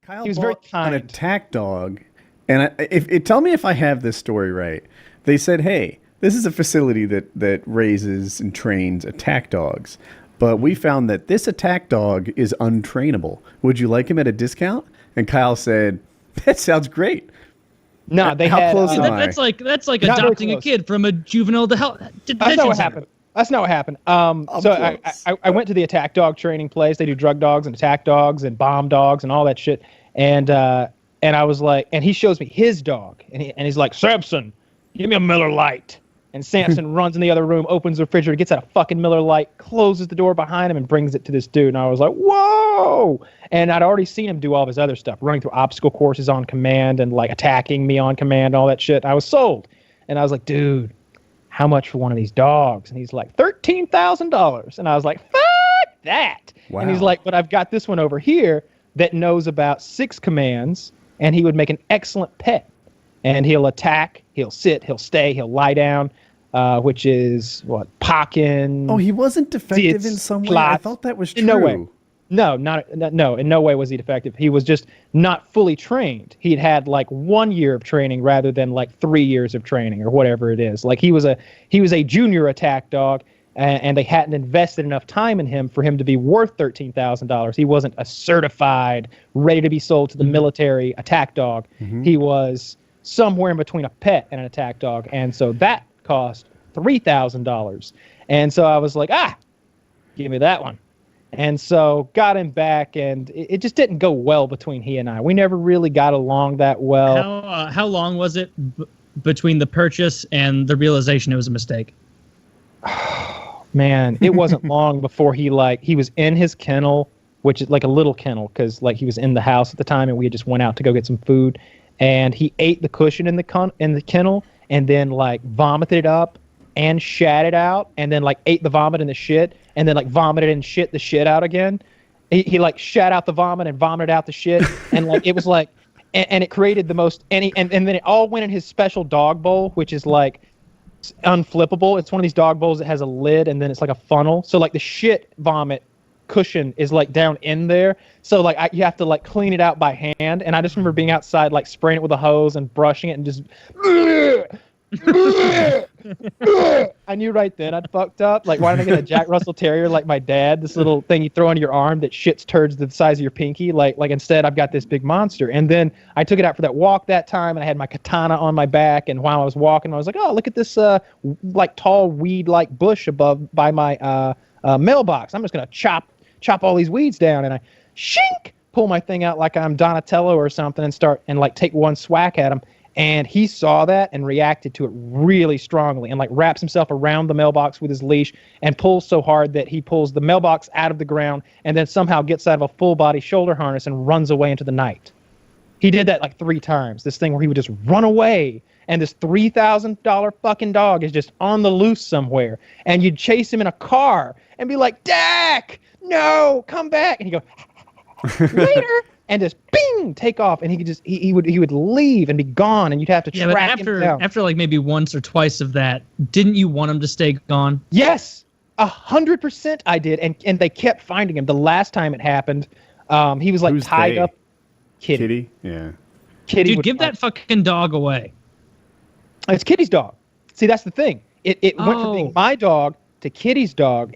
Kyle He was very bought an kind. attack dog, and tell me if I have this story right. They said, "Hey, this is a facility that raises and trains attack dogs, but we found that this attack dog is untrainable. Would you like him at a discount?" And Kyle said, "That sounds great." No, they How had. close am I? That's like Not very adopting a close. kid from a juvenile That's detention not what center. happened. That's not what happened. So close. I went to the attack dog training place. They do drug dogs and attack dogs and bomb dogs and all that shit. And I was like, and he shows me his dog, and he's like, Samson, give me a Miller Lite. And Samson runs in the other room, opens the refrigerator, gets out a fucking Miller Lite, closes the door behind him, and brings it to this dude. And I was like, whoa! And I'd already seen him do all of his other stuff, running through obstacle courses on command and like attacking me on command, all that shit. I was sold. And I was like, dude, how much for one of these dogs? And he's like, $13,000. And I was like, fuck that. Wow. And he's like, but I've got this one over here that knows about 6 commands, and he would make an excellent pet. And he'll attack, he'll sit, he'll stay, he'll lie down, which is what, Pokken. Oh, he wasn't defective It's in some way. I plots. thought that was true. In no way. No, no, in no way was he defective. He was just not fully trained. He'd had like 1 year of training rather than like 3 years of training or whatever it is. Like he was a junior attack dog, and they hadn't invested enough time in him for him to be worth $13,000. He wasn't a certified, ready to be sold to the military attack dog. He was somewhere in between a pet and an attack dog, and so that cost $3,000. And so I was like, give me that one. And so got him back, and it just didn't go well between he and I. We never really got along that well. How long was it between the purchase and the realization it was a mistake? Man, it wasn't long before he was in his kennel, which is like a little kennel, because like he was in the house at the time, and we just went out to go get some food, and he ate the cushion in the kennel, and then like vomited it up and shat it out, and then like ate the vomit and the shit, and then like vomited and shit the shit out again. He like shat out the vomit and vomited out the shit, and like it was like, and it created the most and then it all went in his special dog bowl, which is like unflippable. It's one of these dog bowls that has a lid, and then it's like a funnel. So like the shit vomit cushion is like down in there. So like you have to like clean it out by hand. And I just remember being outside like spraying it with a hose and brushing it and just. I knew right then I'd fucked up. Like, why didn't I get a Jack Russell Terrier like my dad? This little thing you throw under your arm that shits turds the size of your pinky. Like instead I've got this big monster. And then I took it out for that walk that time, and I had my katana on my back. And while I was walking, I was like, oh, look at this like tall weed like bush above by my mailbox. I'm just gonna chop all these weeds down. And I pull my thing out like I'm Donatello or something, and start and like take one swack at him. And he saw that and reacted to it really strongly, and like wraps himself around the mailbox with his leash and pulls so hard that he pulls the mailbox out of the ground, and then somehow gets out of a full body shoulder harness and runs away into the night. He did that like 3 times, this thing where he would just run away, and this $3,000 fucking dog is just on the loose somewhere, and you'd chase him in a car and be like, Dak, no, come back. And he'd go, later. And just bing, take off, and he would leave and be gone, and you'd have to track him down. After like maybe once or twice of that, didn't you want him to stay gone? Yes, 100% I did, and they kept finding him. The last time it happened, he was like Who's tied they? up. Kitty? Yeah. Kitty, Dude, give that fucking dog away. It's Kitty's dog. See, that's the thing. It went from being my dog to Kitty's dog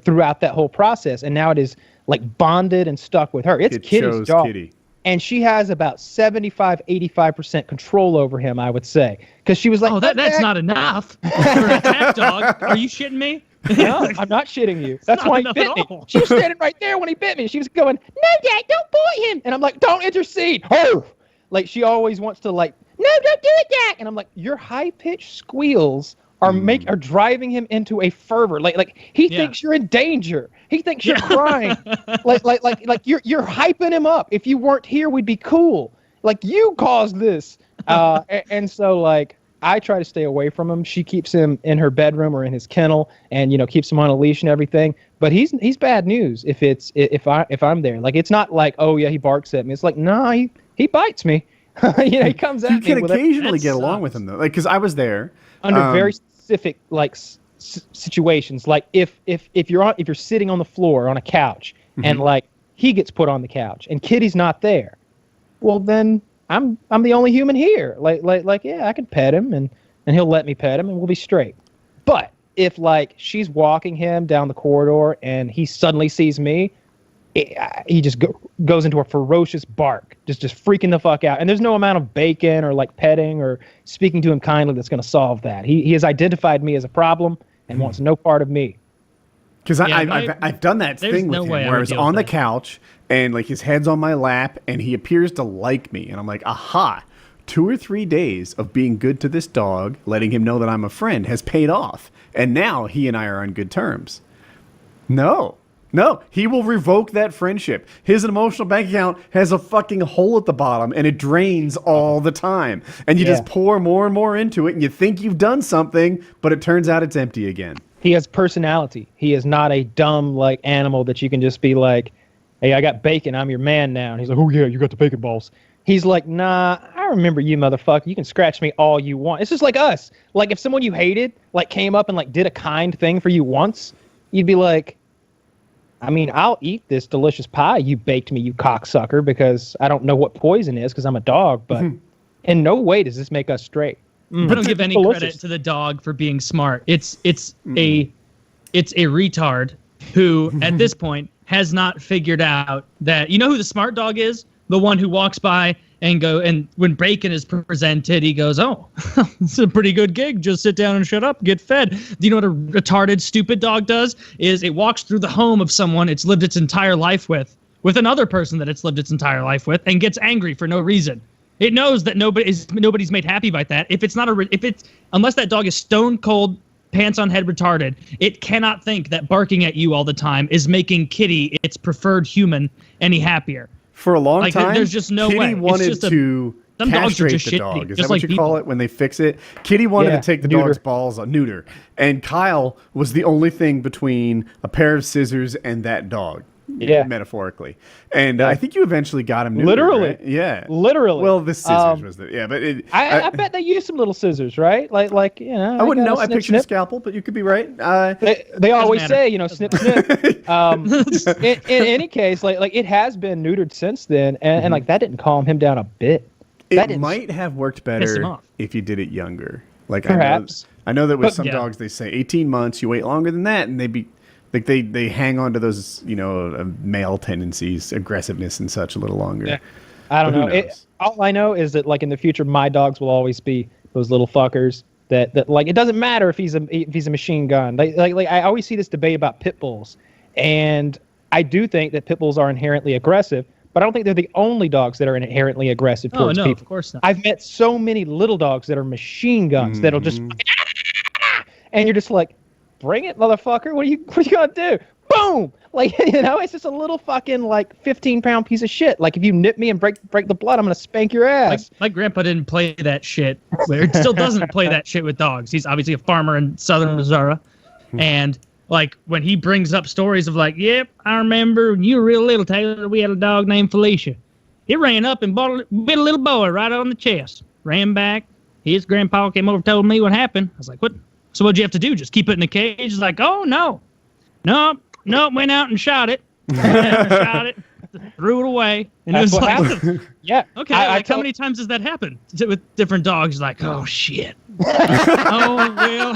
throughout that whole process, and now it is like bonded and stuck with her. It's Kitty's dog. Kitty. And she has about 75-85% control over him, I would say. Because she was like, that's not enough for an attack dog. Are you shitting me? No, I'm not shitting you. That's why he bit me. She was standing right there when he bit me. She was going, no, Dad, don't bite him. And I'm like, don't intercede. Oh! Like, she always wants to like, no, don't do it, Dad. And I'm like, your high-pitched squeals are driving him into a fervor. Like he thinks you're in danger. He thinks you're crying. like you're hyping him up. If you weren't here, we'd be cool. Like, you caused this. And so like I try to stay away from him. She keeps him in her bedroom or in his kennel, and keeps him on a leash and everything. But he's bad news if I'm there. Like, it's not like, oh yeah, he barks at me. It's like, no, he bites me. He comes at me. You can occasionally get along with him though, like, because I was there under very specific like situations. Like if you're sitting on the floor on a couch, and like he gets put on the couch and Kitty's not there, well then I'm the only human here. Like yeah, I can pet him and he'll let me pet him and we'll be straight. But if like she's walking him down the corridor and he suddenly sees me, he just goes into a ferocious bark, just freaking the fuck out. And there's no amount of bacon or like petting or speaking to him kindly that's going to solve that. He has identified me as a problem and wants no part of me. Because Yeah, I've done that there's thing with no him way I where I would was deal on the with that. couch and like his head's on my lap and he appears to like me. And I'm like, aha, 2 or 3 days of being good to this dog, letting him know that I'm a friend has paid off. And now he and I are on good terms. No, he will revoke that friendship. His emotional bank account has a fucking hole at the bottom and it drains all the time. And you just pour more and more into it and you think you've done something, but it turns out it's empty again. He has personality. He is not a dumb like animal that you can just be like, hey, I got bacon, I'm your man now. And he's like, oh yeah, you got the bacon balls. He's like, nah, I remember you, motherfucker. You can scratch me all you want. It's just like us. Like if someone you hated like came up and like did a kind thing for you once, you'd be like, I mean, I'll eat this delicious pie you baked me, you cocksucker, because I don't know what poison is because I'm a dog. But in no way does this make us straight. I don't give any delicious. credit to the dog for being smart. It's a retard who at this point has not figured out that, you know who the smart dog is? The one who walks by and when bacon is presented, he goes, oh, it's a pretty good gig. Just sit down and shut up, get fed. Do you know what a retarded, stupid dog does? Is it walks through the home of someone it's lived its entire life with another person that it's lived its entire life with, and gets angry for no reason. It knows that nobody's made happy by that. Unless that dog is stone cold, pants on head retarded, it cannot think that barking at you all the time is making Kitty, its preferred human, any happier. For a long time, there's just no way. Kitty It's wanted just to some dogs are castrate just the shitty, dog. Is just that what like you people. call it when they fix it? Kitty wanted Yeah, to take the neuter. dog's balls, neuter. And Kyle was the only thing between a pair of scissors and that dog. Yeah. Metaphorically. And I think you eventually got him neutered, Literally. right? Yeah. Literally. Well, the scissors was the... Yeah, but... I bet they use some little scissors, right? Like you know. I wouldn't know. gotta I snip, pictured a snip. scalpel, but you could be right. They always matter. say, you know, snip, snip. In any case, like it has been neutered since then, and like that didn't calm him down a bit. That It didn't- might have worked Piss him better off. if you did it younger. Like Perhaps. I know that with But- some Yeah. dogs they say 18 months. You wait longer than that, and they hang on to those male tendencies, aggressiveness, and such a little longer. Yeah. I don't But who know. knows? All I know is that like in the future, my dogs will always be those little fuckers. That like it doesn't matter if he's a machine gun. Like I always see this debate about pit bulls, and I do think that pit bulls are inherently aggressive, but I don't think they're the only dogs that are inherently aggressive Oh towards no, people. of course not. I've met so many little dogs that are machine guns that'll just and you're just like, bring it, motherfucker. What are you gonna do? Boom! Like, it's just a little fucking like 15-pound piece of shit. Like if you nip me and break the blood, I'm gonna spank your ass. My grandpa didn't play that shit. It still doesn't play that shit with dogs. He's obviously a farmer in southern Missouri. And like when he brings up stories of like, yep, I remember when you were real little, Taylor, we had a dog named Felicia. It ran up and bit a little boy right on the chest. Ran back. His grandpa came over and told me what happened. I was like, what? So what'd you have to do? Just keep it in a cage? He's like, oh, no, went out and shot it. Shot it, threw it away. And That's it was what like, happened. Yeah. okay, I like how told- many times has that happened with different dogs? Like, oh, shit. Oh, well.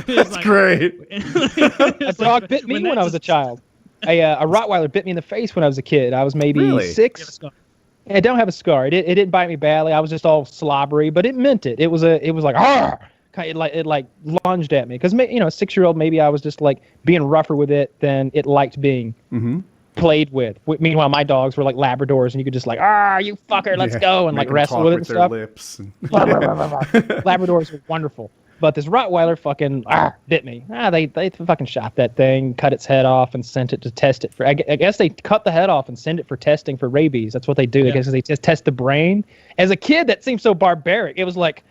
That's great. A dog bit me when I was a child. A Rottweiler bit me in the face when I was a kid. I was maybe Really? 6. I don't have a scar. It didn't bite me badly. I was just all slobbery, but it meant it. It was like, "Arr!" It like lunged at me because a 6-year-old, maybe I was just like being rougher with it than it liked being played with. Meanwhile, my dogs were like Labradors, and you could just like, you fucker, let's Yeah. go, and Make like 'em wrestle talk with it and their stuff. lips and- Labradors were wonderful. But this Rottweiler fucking bit me. They fucking shot that thing, cut its head off, and sent it to test it for. I guess they cut the head off and send it for testing for rabies. That's what they do. I guess they just test the brain. As a kid, that seemed so barbaric. It was like,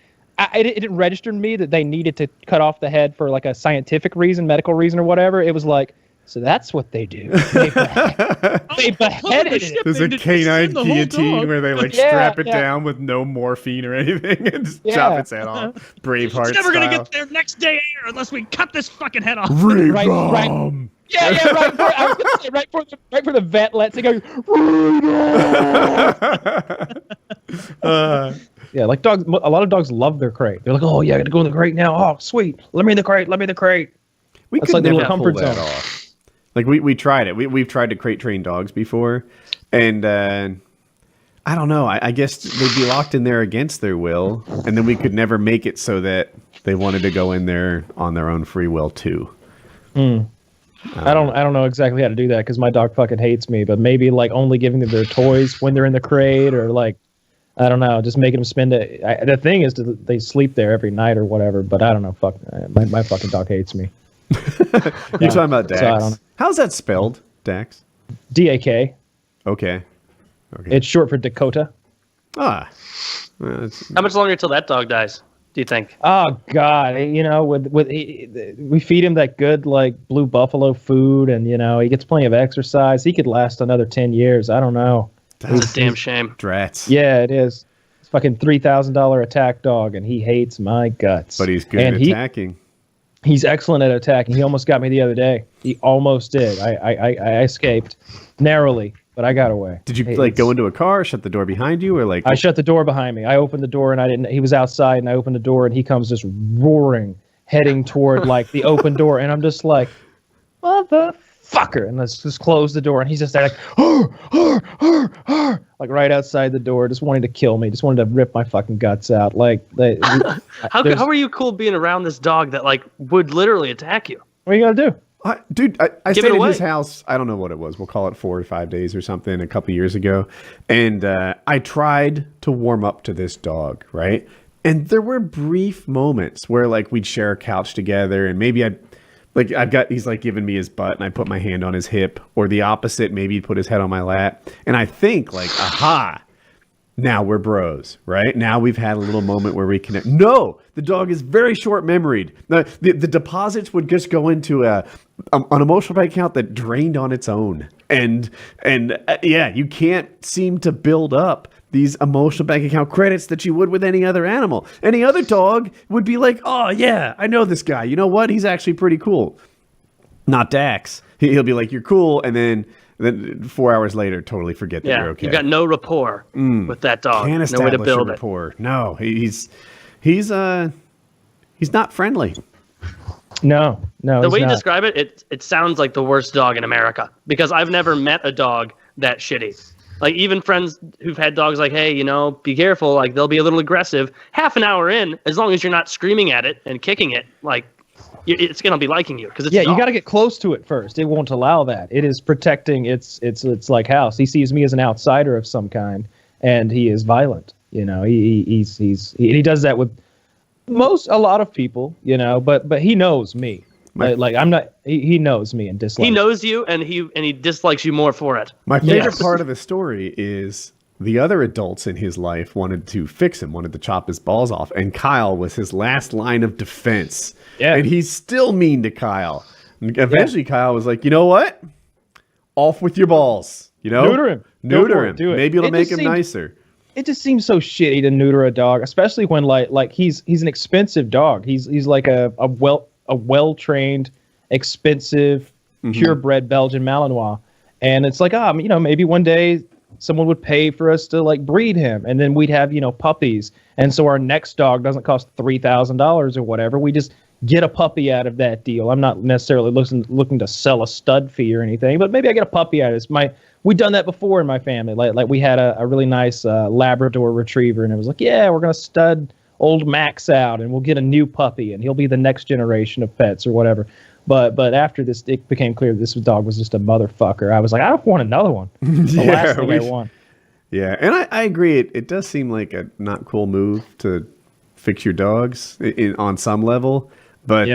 it didn't register to me that they needed to cut off the head for like a scientific reason, medical reason, or whatever. It was like, so that's what they do. They beheaded it. There's a canine guillotine where they like Yeah, strap it yeah. down with no morphine or anything and just Yeah. chop its head off. Braveheart It's never going to style. get there next day air unless we cut this fucking head off. Right. Ram! Yeah, right. I was gonna say right for the vet lets it go. Yeah, like dogs. A lot of dogs love their crate. They're like, oh yeah, I got to go in the crate now. Oh sweet, let me in the crate. Let me in the crate. We That's could like their never little pull comfort that zone. off. Like we tried it. We've tried to crate train dogs before, and I don't know. I guess they'd be locked in there against their will, and then we could never make it so that they wanted to go in there on their own free will too. I don't know exactly how to do that because my dog fucking hates me. But maybe like only giving them their toys when they're in the crate, or like I don't know, just making them spend it. The thing is, they sleep there every night or whatever. But I don't know. Fuck, my fucking dog hates me. You're talking about Dax. So I don't know. How's that spelled, Dax? DAK. Okay. It's short for Dakota. Ah. Well, How much longer till that dog dies, do you think? Oh God, we feed him that good like Blue Buffalo food, and he gets plenty of exercise. He could last another 10 years. I don't know. It's a damn shame. Drats. Yeah, it is. It's fucking $3,000 attack dog, and he hates my guts. But he's good And at attacking. He's excellent at attacking. He almost got me the other day. He almost did. I escaped narrowly, but I got away. Did you Hey, go into a car, shut the door behind you, or like? I shut the door behind me. I opened the door and I didn't. He was outside and I opened the door and he comes just roaring, heading toward like the open door, and I'm just like, motherfucker, and let's just close the door, and he's just there like, like right outside the door, just wanting to kill me, just wanted to rip my fucking guts out. Like, How are you cool being around this dog that like would literally attack you? what are you gonna do? Dude, I Give stayed it at away. his house. I don't know what it was. We'll call it 4 or 5 days or something. A couple years ago, and I tried to warm up to this dog, right? And there were brief moments where like we'd share a couch together, and maybe he's like giving me his butt, and I put my hand on his hip, or the opposite. Maybe he'd put his head on my lap, and I think like, aha. Now we're bros, right? Now we've had a little moment where we connect. No, the dog is very short-memoried. The deposits would just go into an emotional bank account that drained on its own. And yeah, you can't seem to build up these emotional bank account credits that you would with any other animal. Any other dog would be like, oh yeah, I know this guy. You know what? He's actually pretty cool. Not Dax. He'll be like, you're cool, and then 4 hours later, totally forget that Yeah, you're okay. you got no rapport with that dog. Can't No way establish to build a it. rapport. No, he's not friendly. No. The he's way you not. describe it, it sounds like the worst dog in America because I've never met a dog that shitty. Like even friends who've had dogs like, hey, be careful. Like they'll be a little aggressive. Half an hour in, as long as you're not screaming at it and kicking it, like it's gonna be liking you because it's Yeah, you got to get close to it first. It won't allow that. It is protecting its like house. He sees me as an outsider of some kind, and he is violent. He does that with a lot of people. But he knows me. Like I'm not. He knows me and dislikes. He knows you and he dislikes you more for it. My favorite Yes. part of the story is the other adults in his life wanted to fix him, wanted to chop his balls off, and Kyle was his last line of defense. Yeah. And he's still mean to Kyle. And eventually, Kyle was like, you know what? Off with your balls. Neuter him. Go Neuter for it. him. Do it. Maybe it'll It make just him seems- nicer. It just seems so shitty to neuter a dog, especially when like he's an expensive dog. He's like a well trained, expensive, purebred Belgian Malinois, and it's like maybe one day someone would pay for us to like breed him, and then we'd have puppies, and so our next dog doesn't cost $3,000 or whatever. We just get a puppy out of that deal. I'm not necessarily looking to sell a stud fee or anything, but maybe I get a puppy out of this. We've done that before in my family. Like we had a really nice Labrador retriever, and it was like, yeah, we're gonna stud old Max out, and we'll get a new puppy, and he'll be the next generation of pets or whatever. But after this, it became clear this dog was just a motherfucker. I was like, I don't want another one. The last thing I want. Yeah, and I agree. It does seem like a not cool move to fix your dogs on some level. But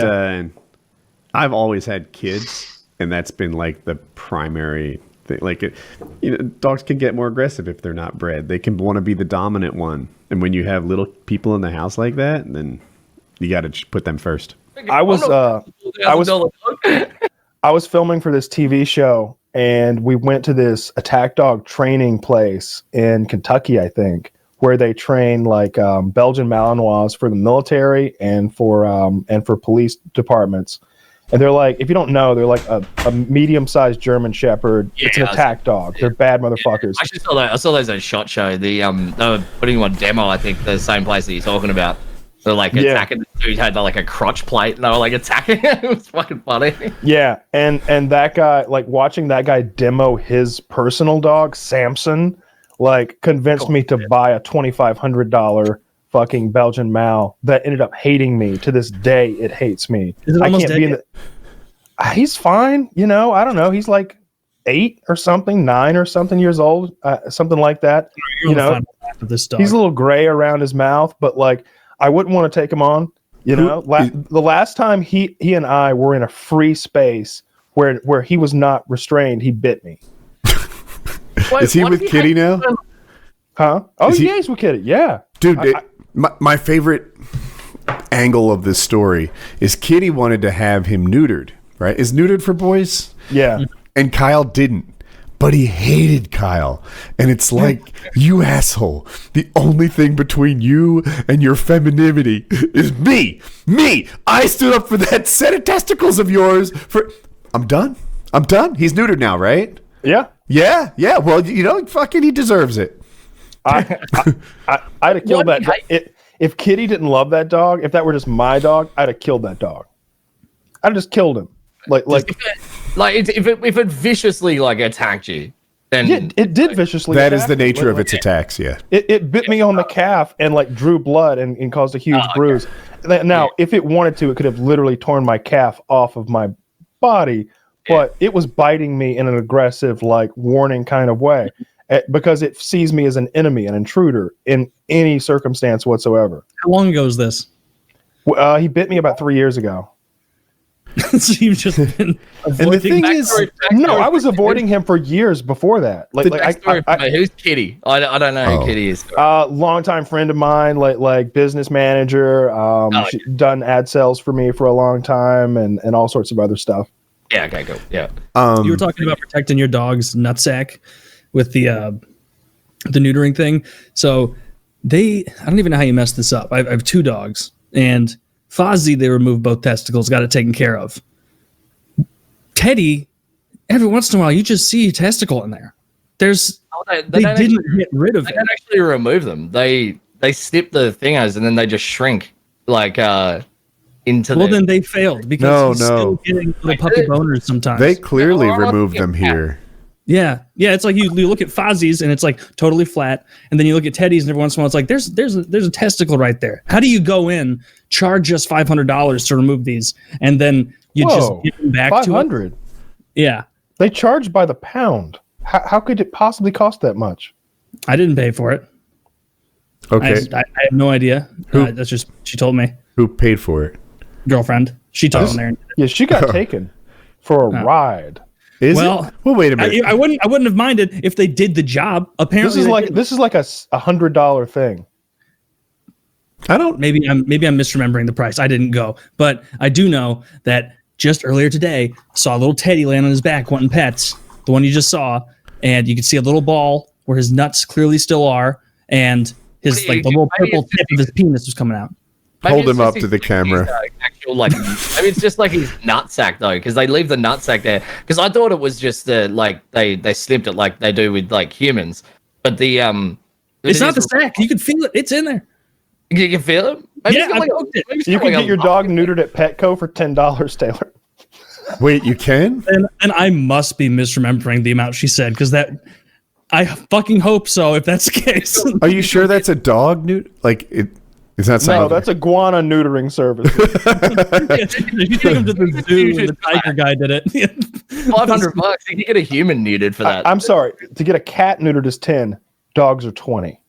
I've always had kids, and that's been like the primary thing. Like, dogs can get more aggressive if they're not bred. They can want to be the dominant one. And when you have little people in the house like that, then you got to put them first. I was filming for this TV show, and we went to this attack dog training place in Kentucky, I think, where they train like Belgian Malinois for the military and for police departments. And they're like, if you don't know, they're like a medium-sized German Shepherd. It's an Yeah, attack dog. They're bad motherfuckers. I actually saw that. I saw those at SHOT Show. They were putting on demo. I think the same place that you're talking about. They're like attacking. The dude had like a crotch plate, and they were like attacking. It was fucking funny. Yeah, and that guy, like watching that guy demo his personal dog, Samson, like convinced me to buy a $2,500 fucking Belgian Mal that ended up hating me. To this day, it hates me. Is it I almost can't be in dead the. He's fine, you know. I don't know. He's like 8 or something, 9 or something years old, something like that. You're You know, gonna find out with this dog. he's a little gray around his mouth, but like I wouldn't want to take him on. You know, the last time he and I were in a free space where he was not restrained, he bit me. Wait, Is he what with if Kitty had- now? Huh? Oh, Is he- yeah, he's with Kitty. Yeah. Dude, I- my favorite angle of this story is Kitty wanted to have him neutered, right? Is neutered for boys? Yeah. And Kyle didn't. But he hated Kyle. And it's like, you asshole. The only thing between you and your femininity is me. Me. I stood up for that set of testicles of yours for. I'm done. He's neutered now, right? Yeah. Yeah. Well, you know, fucking he deserves it. I'd have killed What? that. If Kitty didn't love that dog, if that were just my dog, I'd have killed that dog. I'd have just killed him. Like if it viciously like attacked you, then yeah, it did viciously. That is attack the me. nature of Like, its attacks, yeah. It bit me on the calf and like drew blood and caused a huge bruise. Now, if it wanted to, it could have literally torn my calf off of my body, but it was biting me in an aggressive, like warning kind of way because it sees me as an enemy, an intruder in any circumstance whatsoever. How long ago is this? He bit me about 3 years ago. So you've just been And the avoiding. thing is, No, I was avoiding him for years before that. Like who's Kitty? I don't know who Kitty is. longtime friend of mine, like business manager. She done ad sales for me for a long time, and all sorts of other stuff. Yeah, okay, cool. Yeah. You were talking about protecting your dog's nutsack with the neutering thing. So I don't even know how you messed this up. I have 2 dogs, and Fozzie, they removed both testicles, got it taken care of. Teddy, every once in a while, you just see a testicle in there. They don't didn't actually- get rid of They it. don't actually remove them. They snip the thingos and then they just shrink like into. Well, then they failed because No, he's no. still getting little puppy boners sometimes. they clearly Oh, removed yeah. them here. Yeah. It's like you look at Fozzie's and it's like totally flat, and then you look at Teddy's and every once in a while it's like there's a testicle right there. How do you go in, charge us $500 to remove these, and then you just give them back to it? 500. Yeah, They charge by the pound. How could it possibly cost that much? I didn't pay for it. Okay. I have no idea. That's just she told me. Who paid for it? Girlfriend. She took him there. Yeah, she got taken for a ride. Is Well, it? Well, wait a minute. I wouldn't have minded if they did the job. Apparently, This is they like didn't. a $100 thing. I don't. Maybe I'm misremembering the price. I didn't go, but I do know that just earlier today, saw a little Teddy laying on his back wanting pets, the one you just saw, and you could see a little ball where his nuts clearly still are, and his Maybe the little maybe purple it's tip of his penis was coming out. Maybe Hold it's him just up to the camera. Actual, like, maybe it's just like his nutsack though, because they leave the nutsack there. Because I thought it was just like they snipped it like they do with like humans, but the It's not the sack. You can feel it. It's in there. You can feel it. Maybe Yeah, it's got, I like, poked it. maybe it's You got, can like, get your dog neutered at Petco for $10, Taylor. Wait, you can? And I must be misremembering the amount she said because I fucking hope so. If that's the case, Are you sure that's a dog newt? Like it? It's not No, something. that's iguana neutering service. you take him to the zoo and the tiger guy did it. $500. You can get a human neutered for that. I'm sorry. To get a cat neutered is 10. Dogs are 20.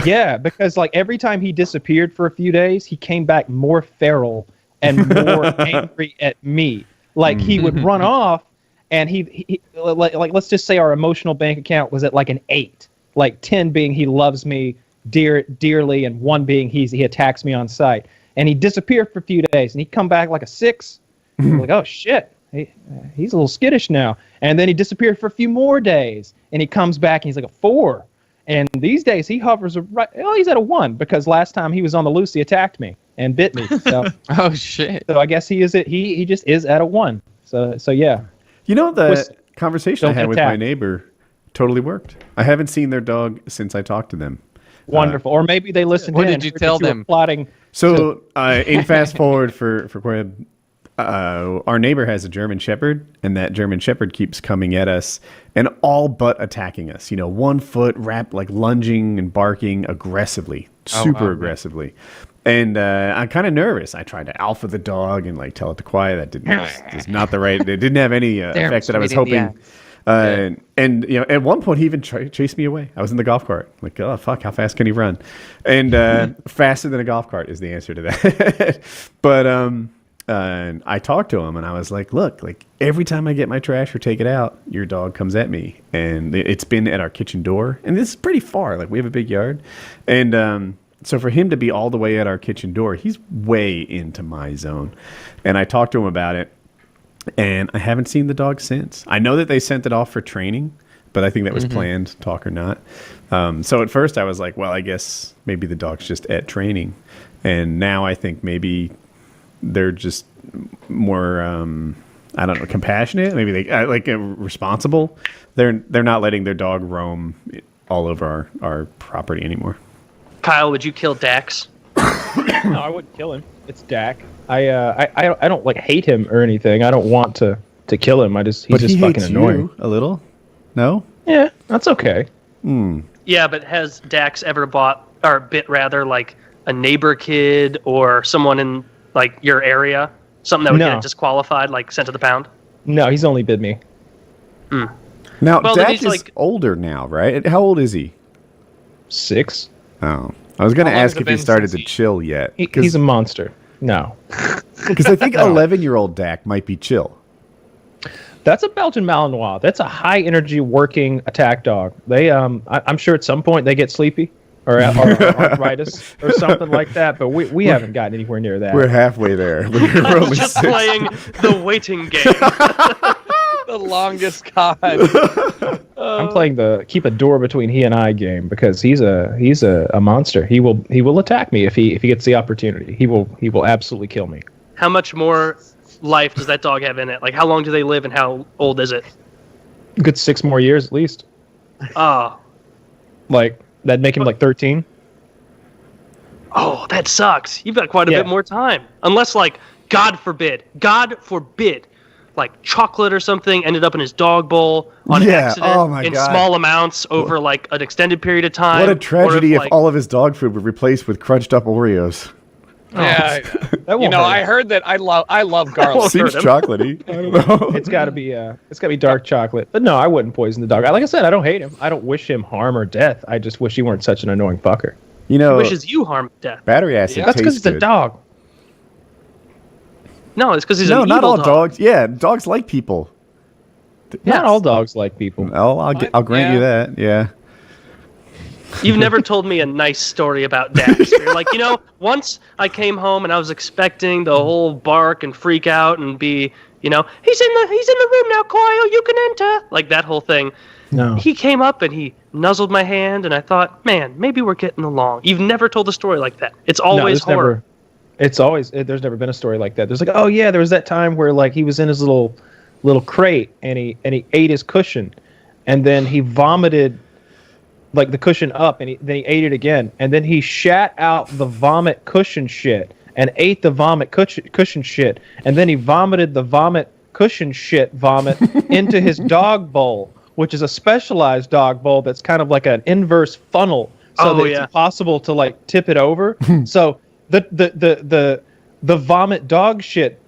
Yeah, because like every time he disappeared for a few days, he came back more feral and more angry at me. Like he would run off, and he like let's just say our emotional bank account was at like an 8, like 10 being he loves me dearly, and 1 being he attacks me on sight. And he disappeared for a few days, and he'd come back like a 6. Like, oh shit, he's a little skittish now. And then he disappeared for a few more days, and he comes back and he's like a 4. And these days he hovers right. Well, he's at a 1 because last time he was on the loose, he attacked me. and bit me. So, Oh shit. so I guess he just is at a 1. So yeah. You know, the Twist- conversation I don't had with my attack. neighbor totally worked. I haven't seen their dog since I talked to them. Wonderful. Or maybe they listened What in did and you heard tell that were them? Plotting. So, in fast forward for Quib, our neighbor has a German Shepherd, and that German Shepherd keeps coming at us and all but attacking us. 1 foot wrapped, like lunging and barking aggressively, super aggressively. And I'm kind of nervous. I tried to alpha the dog and like tell it to quiet. That is not the right. It didn't have any effect that I was sweet in the hoping. And at one point he even chased me away. I was in the golf cart. Like, oh fuck, how fast can he run? And faster than a golf cart is the answer to that. But I talked to him and I was like, look, like every time I get my trash or take it out, your dog comes at me, and it's been at our kitchen door, and this is pretty far. Like we have a big yard, and so for him to be all the way at our kitchen door, he's way into my zone. And I talked to him about it. And I haven't seen the dog since. I know that they sent it off for training, but I think that was planned, talk or not. So at first I was like, well, I guess maybe the dog's just at training. And now I think maybe they're just more, I don't know, compassionate. Maybe they responsible. They're not letting their dog roam all over our property anymore. Kyle, would you kill Dax? No, I wouldn't kill him. It's Dak. I don't like hate him or anything. I don't want to kill him. He's But just he fucking hates annoying. you a little. No? Yeah, that's okay. Yeah, but has Dax ever bit rather like a neighbor kid or someone in like your area? Something that would No. get it disqualified, like sent to the pound? No, he's only bid me. Now, Well, then Dak he's is like- older now, right? How old is he? 6. Oh. I was going to How long has ask it if he been started since to chill yet. He's a monster. No, Because I think 11-year-old Dak might be chill. that's a Belgian Malinois. That's a high energy working attack dog. They I'm sure at some point they get sleepy or arthritis or something like that. But we haven't gotten anywhere near that. We're halfway there. We're I'm only just 6. playing the waiting game. The longest con. I'm playing the keep a door between he and I game because he's a monster. He will attack me if he gets the opportunity. He will absolutely kill me. How much more life does that dog have in it? Like, how long do they live and how old is it? Good 6 more years at least. Oh, Like that'd make him like 13. oh, that sucks. You've got quite a Yeah. bit more time. Unless, like, God forbid, like chocolate or something ended up in his dog bowl on Yeah, accident oh my in God. small amounts over like an extended period of time. What a or tragedy if like, all of his dog food were replaced with crunched up Oreos. Yeah, That won't hurt. I heard that I love garlic. Seems him. chocolatey. I don't know. It's got to be dark chocolate. But no, I wouldn't poison the dog. Like I said, I don't hate him. I don't wish him harm or death. I just wish he weren't such an annoying fucker. You know, wishes you harm death. battery acid Yeah. That's because tastes it's a good. dog. No, it's because he's No, an not evil all dog. dogs. Yeah, dogs like people. Not all dogs like people. I'll grant you that. Yeah. You've never told me a nice story about Dax. You're like, once I came home and I was expecting the whole bark and freak out and be, he's in the room now, Coyle, you can enter. Like that whole thing. No. He came up and he nuzzled my hand and I thought, man, maybe we're getting along. You've never told a story like that. It's always there's horror. there's never been a story like that. There's like, oh yeah, there was that time where like he was in his little crate and he ate his cushion and then he vomited like the cushion up and then he ate it again and then he shat out the vomit cushion shit and ate the vomit cushion shit and then he vomited the vomit cushion shit vomit into his dog bowl, which is a specialized dog bowl that's kind of like an inverse funnel so that it's impossible to like tip it over. So the vomit dog shit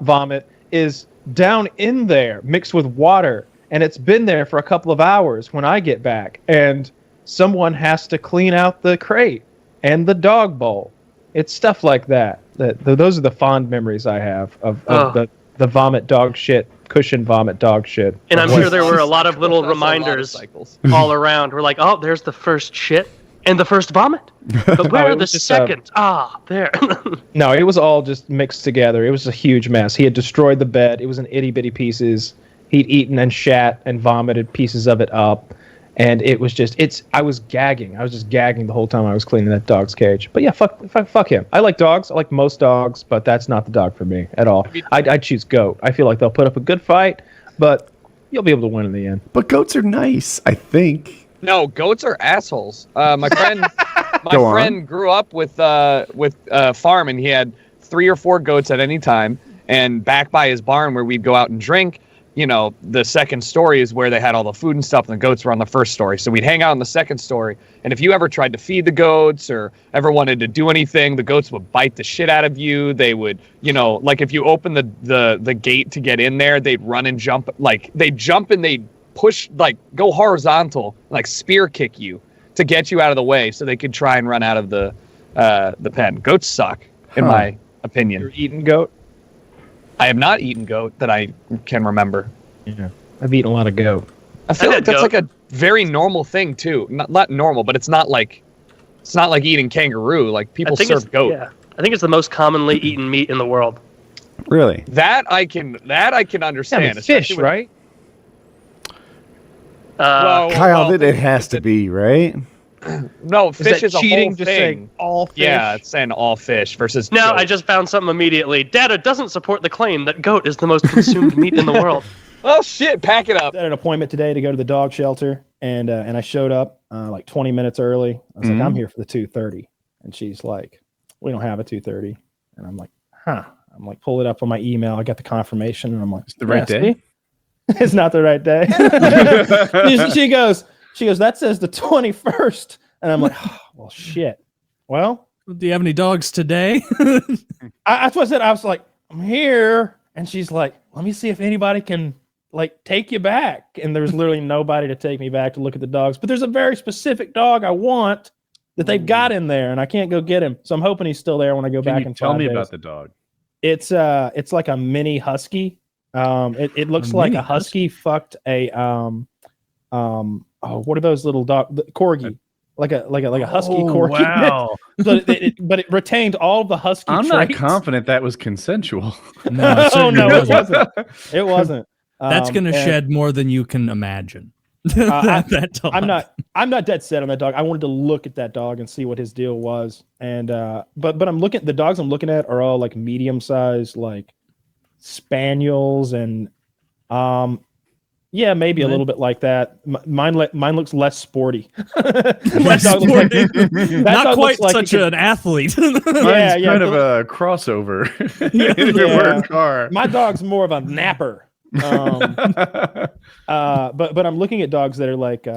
vomit is down in there mixed with water and it's been there for a couple of hours when I get back and someone has to clean out the crate and the dog bowl. It's stuff like that. Those are the fond memories I have of the vomit dog shit, cushion vomit dog shit. And I'm Of what- sure there were a lot of little That's a lot of reminders cycles. all around. We're like, oh, there's the first shit and the first vomit. But where it are the was just, second? There. No, it was all just mixed together. It was a huge mess. He had destroyed the bed. It was in itty bitty pieces. He'd eaten and shat and vomited pieces of it up. And it was just, I was gagging. I was just gagging the whole time I was cleaning that dog's cage. But yeah, fuck him. I like dogs. I like most dogs, but that's not the dog for me at all. I'd choose goat. I feel like they'll put up a good fight, but you'll be able to win in the end. But goats are nice, I think. No, goats are assholes. My friend grew up with a farm, and he had 3 or 4 goats at any time. And back by his barn where we'd go out and drink, the second story is where they had all the food and stuff, and the goats were on the first story. So we'd hang out on the second story, and if you ever tried to feed the goats or ever wanted to do anything, the goats would bite the shit out of you. They would, like if you open the gate to get in there, they'd run and jump. Like they'd jump and they'd push, like go horizontal, like spear kick you to get you out of the way so they could try and run out of the pen. Goats suck, in my opinion. You're eating goat? I have not eaten goat that I can remember. Yeah, I've eaten a lot of goat. I feel like that's like a very normal thing too. Not normal, but it's not like eating kangaroo. Like people serve goat. Yeah, I think it's the most commonly eaten meat in the world. Really? That I can understand. Yeah, I mean, fish, right? Kyle, it has to be, right? No, fish is a cheating? whole Just thing. saying all fish. Yeah, it's saying all fish versus. Now, goat. I just found something immediately. Data doesn't support the claim that goat is the most consumed meat in the world. Oh shit! Pack it up. I had an appointment today to go to the dog shelter, and I showed up like 20 minutes early. I was like, I'm here for the 2:30, and she's like, we don't have a 2:30, and I'm like, huh. I'm like, pull it up on my email. I got the confirmation, and I'm like, It's the right day. It's not the right day. she goes, that says the 21st, and I'm like, oh, well, shit. Well, Do you have any dogs today? that's what I said. I was like, I'm here, and she's like, let me see if anybody can like take you back. And there's literally nobody to take me back to look at the dogs. But there's a very specific dog I want that they've got in there, and I can't go get him. So I'm hoping he's still there when I go back in 5 days. Tell me about the dog. It's like a mini husky. It looks like a husky fucked a what are those little corgi? Like a husky corgi. Wow. but it retained all the husky I'm not traits. confident that was consensual. No, it Oh certainly no, it wasn't. wasn't. It wasn't. That's going to And shed more than you can imagine. That dog. I'm not dead set on that dog. I wanted to look at that dog and see what his deal was. And but I'm looking. The dogs I'm looking at are all like medium sized, like spaniels, and yeah, maybe a little bit like that. Mine looks less sporty. Less That dog looks like- sporty. that Not dog quite looks like such he could- an athlete. Yeah, Mine's yeah. kind of a crossover. If it Yeah. were a car. My dog's more of a napper. But I'm looking at dogs that are like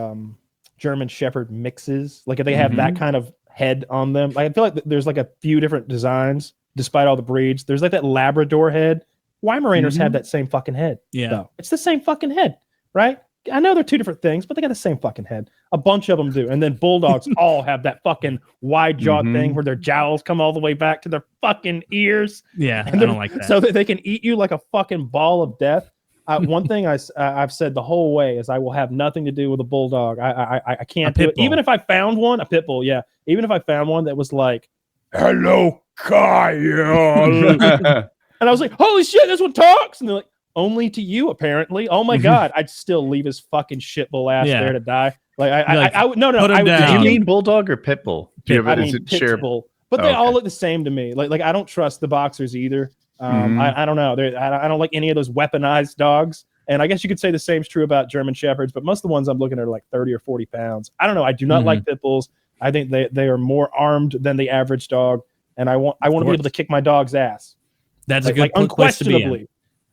German Shepherd mixes. Like if they have that kind of head on them. I feel like there's like a few different designs despite all the breeds. There's like that Labrador head. Weimaraners have that same fucking head. Yeah. though. It's the same fucking head, right? I know they're two different things, but they got the same fucking head. A bunch of them do. And then bulldogs all have that fucking wide jawed thing where their jowls come all the way back to their fucking ears. Yeah, I And don't like that. So that they can eat you like a fucking ball of death. One thing I've said the whole way is I will have nothing to do with a bulldog. I can't do it. bull. Even if I found one, a pit bull, yeah. Even if I found one that was like, hello, Kyle. And I was like, holy shit, this one talks. And they're like, only to you, apparently. Oh my God. I'd still leave his fucking shitbull ass Yeah. there to die. Like, Like, I would, no, put him I would, down. Do you Um, mean bulldog or pit bull? Do you I have it- mean, is it shared? pitbull. But they all Okay. look the same to me. Like I don't trust the boxers either. Mhm. I don't know. I don't like any of those weaponized dogs. And I guess you could say the same's true about German Shepherds, but most of the ones I'm looking at are like 30 or 40 pounds. I don't know. I do not like pit bulls. I think they are more armed than the average dog. And I want to be able to kick my dog's ass. That's Like, a good place to be in.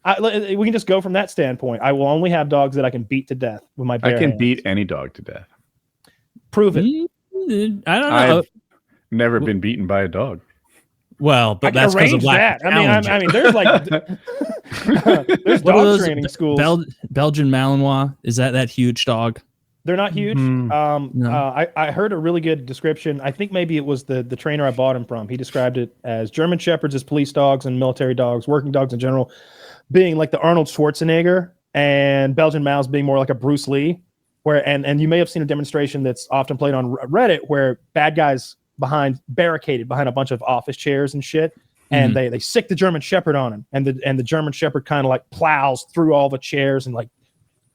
unquestionably. We can just go from that standpoint. I will only have dogs that I can beat to death with my bare I can hands. beat any dog to death. Prove it. I don't know. I've never been beaten by a dog. Well, I but can that's because of arrange lack that. of challenge. I mean, there's like there's What are dog those training schools. Belgian Malinois? Is that huge dog? They're not huge. No. I heard a really good description. I think maybe it was the trainer I bought him from. He described it as German Shepherds as police dogs and military dogs, working dogs in general, being like the Arnold Schwarzenegger, and Belgian Mals being more like a Bruce Lee. Where and you may have seen a demonstration that's often played on Reddit where bad guys barricaded behind a bunch of office chairs and shit. And they sick the German Shepherd on him, and the German Shepherd kind of like plows through all the chairs and like